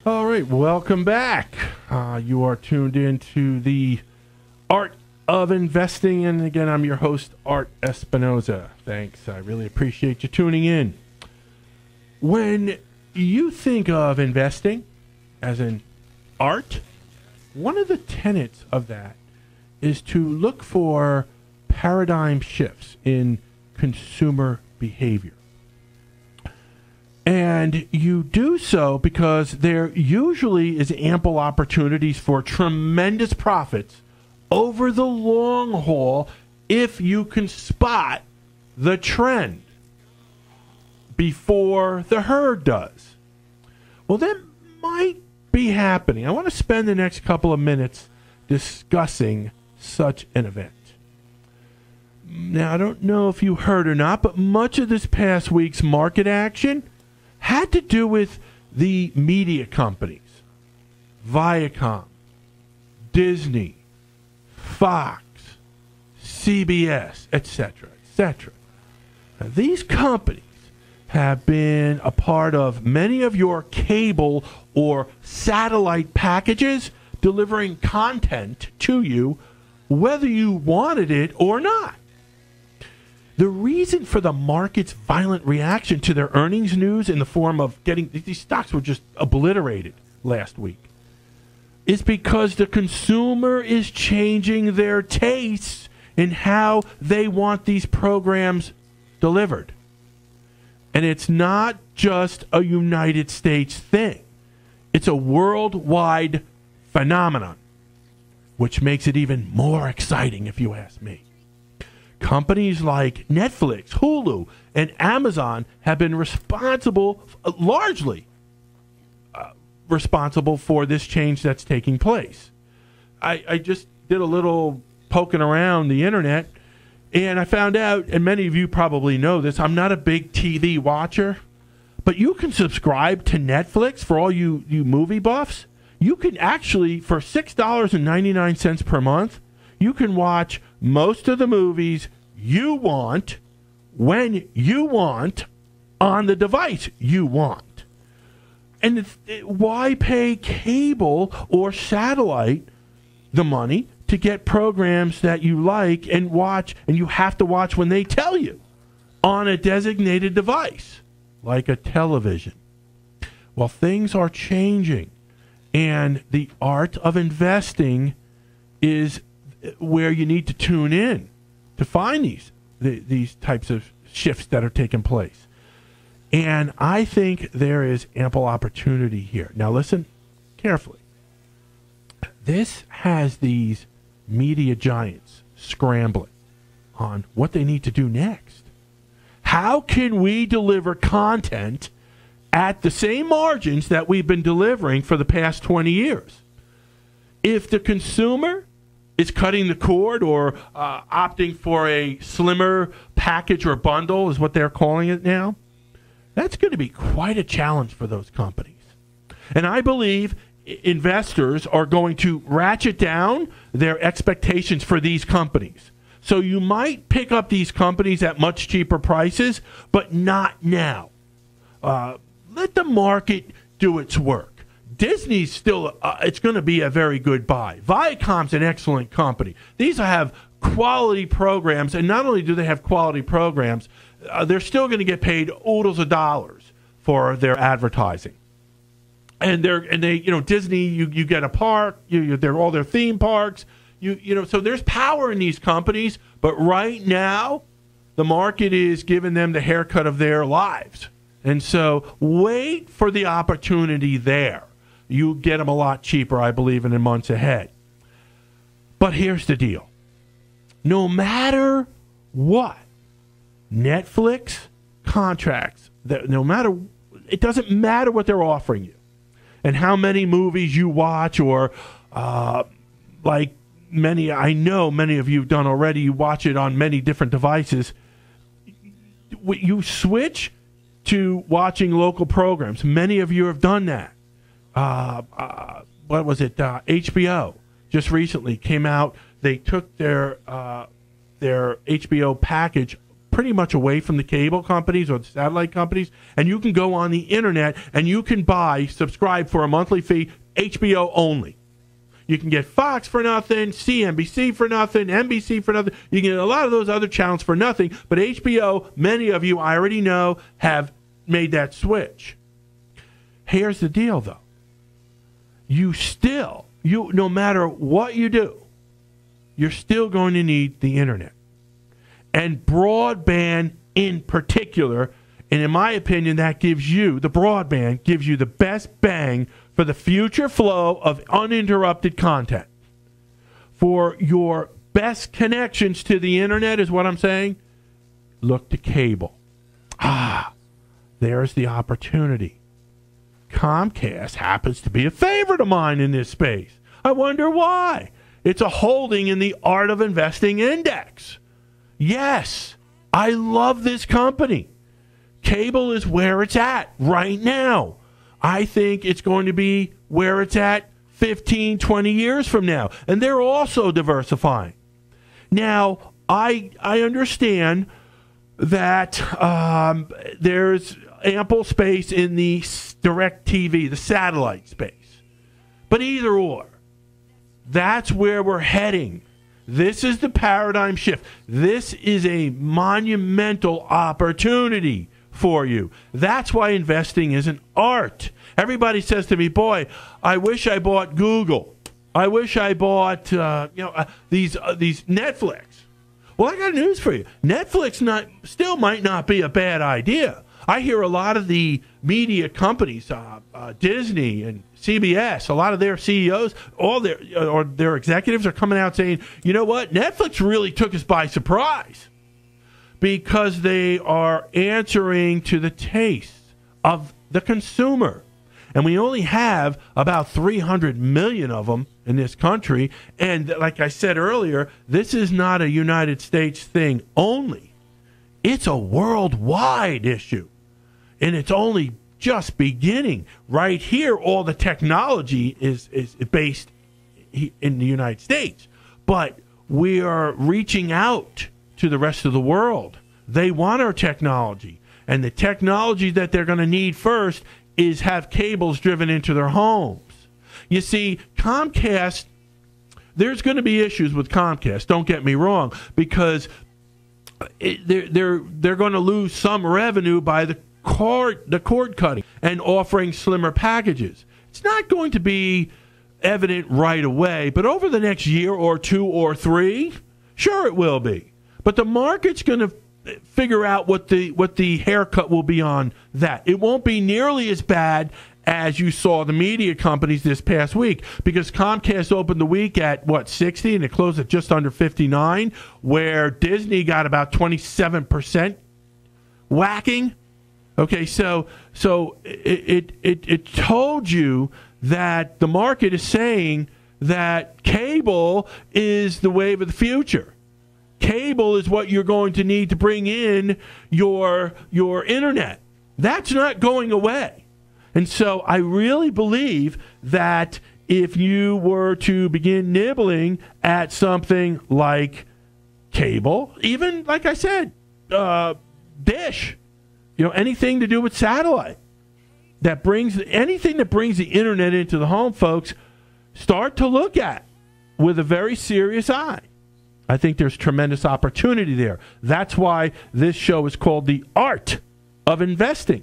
All right, welcome back. You are tuned in to the Art of Investing, and again, I'm your host, Art Espinoza. Thanks. I really appreciate you tuning in. When you think of investing, as in art, one of the tenets of that is to look for paradigm shifts in consumer behavior. And you do so because there usually is ample opportunities for tremendous profits over the long haul if you can spot the trend before the herd does. Well, that might be happening. I want to spend the next couple of minutes discussing such an event. Now, I don't know if you heard or not, but much of this past week's market action had to do with the media companies, Viacom, Disney, Fox, CBS, etc., etc. Now, these companies have been a part of many of your cable or satellite packages, delivering content to you whether you wanted it or not. The reason for the market's violent reaction to their earnings news in the form of getting these stocks were just obliterated last week is because the consumer is changing their tastes in how they want these programs delivered. And it's not just a United States thing. It's a worldwide phenomenon, which makes it even more exciting if you ask me. Companies like Netflix, Hulu, and Amazon have been largely responsible for this change that's taking place. I just did a little poking around the internet, and I found out, and many of you probably know this, I'm not a big TV watcher, but you can subscribe to Netflix for all you movie buffs. You can actually, for $6.99 per month, you can watch most of the movies you want, when you want, on the device you want. And why pay cable or satellite the money to get programs that you like and watch, and you have to watch when they tell you on a designated device, like a television? Well, things are changing, and the art of investing is where you need to tune in to find these types of shifts that are taking place. And I think there is ample opportunity here. Now listen carefully. This has these media giants scrambling on what they need to do next. How can we deliver content at the same margins that we've been delivering for the past 20 years? If the consumer is cutting the cord or opting for a slimmer package or bundle, is what they're calling it now, that's going to be quite a challenge for those companies. And I believe investors are going to ratchet down their expectations for these companies. So you might pick up these companies at much cheaper prices, but not now. Let the market do its work. Disney's still, it's going to be a very good buy. Viacom's an excellent company. These have quality programs, and not only do they have quality programs, they're still going to get paid oodles of dollars for their advertising. And they, Disney, you get a park, they're all their theme parks, so there's power in these companies, but right now the market is giving them the haircut of their lives. And so wait for the opportunity there. You get them a lot cheaper, I believe, in the months ahead. But here's the deal. No matter what, Netflix contracts, it doesn't matter what they're offering you and how many movies you watch, or like I know many of you have done already, you watch it on many different devices. You switch to watching local programs. Many of you have done that. What was it? HBO just recently came out. They took their HBO package pretty much away from the cable companies or the satellite companies, and you can go on the internet and you can subscribe for a monthly fee, HBO only. You can get Fox for nothing, CNBC for nothing, NBC for nothing. You can get a lot of those other channels for nothing, but HBO, many of you, I already know, have made that switch. Here's the deal, though. No matter what you do, you're still going to need the internet. And broadband in particular, and in my opinion, the broadband gives you the best bang for the future flow of uninterrupted content. For your best connections to the internet is what I'm saying, look to cable. There's the opportunity. Comcast happens to be a favorite of mine in this space. I wonder why. It's a holding in the Art of Investing Index. Yes, I love this company. Cable is where it's at right now. I think it's going to be where it's at 15, 20 years from now. And they're also diversifying. Now, I understand that there's ample space in the direct TV, the satellite space. But either or, that's where we're heading. This is the paradigm shift. This is a monumental opportunity for you. That's why investing is an art. Everybody says to me, boy, I wish I bought Google. I wish I bought these Netflix. Well, I got news for you. Netflix still might not be a bad idea. I hear a lot of the media companies, Disney and CBS, a lot of their CEOs, their executives are coming out saying, you know what, Netflix really took us by surprise because they are answering to the taste of the consumer. And we only have about 300 million of them in this country. And like I said earlier, this is not a United States thing only. It's a worldwide issue. And it's only just beginning. Right here, all the technology is based in the United States. But we are reaching out to the rest of the world. They want our technology. And the technology that they're going to need first is have cables driven into their homes. You see, Comcast, there's going to be issues with Comcast, don't get me wrong, because they're going to lose some revenue by the cord cutting and offering slimmer packages. It's not going to be evident right away, but over the next year or two or three, sure it will be. But the market's going to figure out what the haircut will be on that. It won't be nearly as bad as you saw the media companies this past week, because Comcast opened the week at 60 and it closed at just under 59, where Disney got about 27% whacking. Okay, so it told you that the market is saying that cable is the wave of the future. Cable is what you're going to need to bring in your internet. That's not going away. And so I really believe that if you were to begin nibbling at something like cable, even, like I said, Dish, anything to do with satellite, anything that brings the internet into the home, folks, start to look at with a very serious eye. I think there's tremendous opportunity there. That's why this show is called The Art of Investing.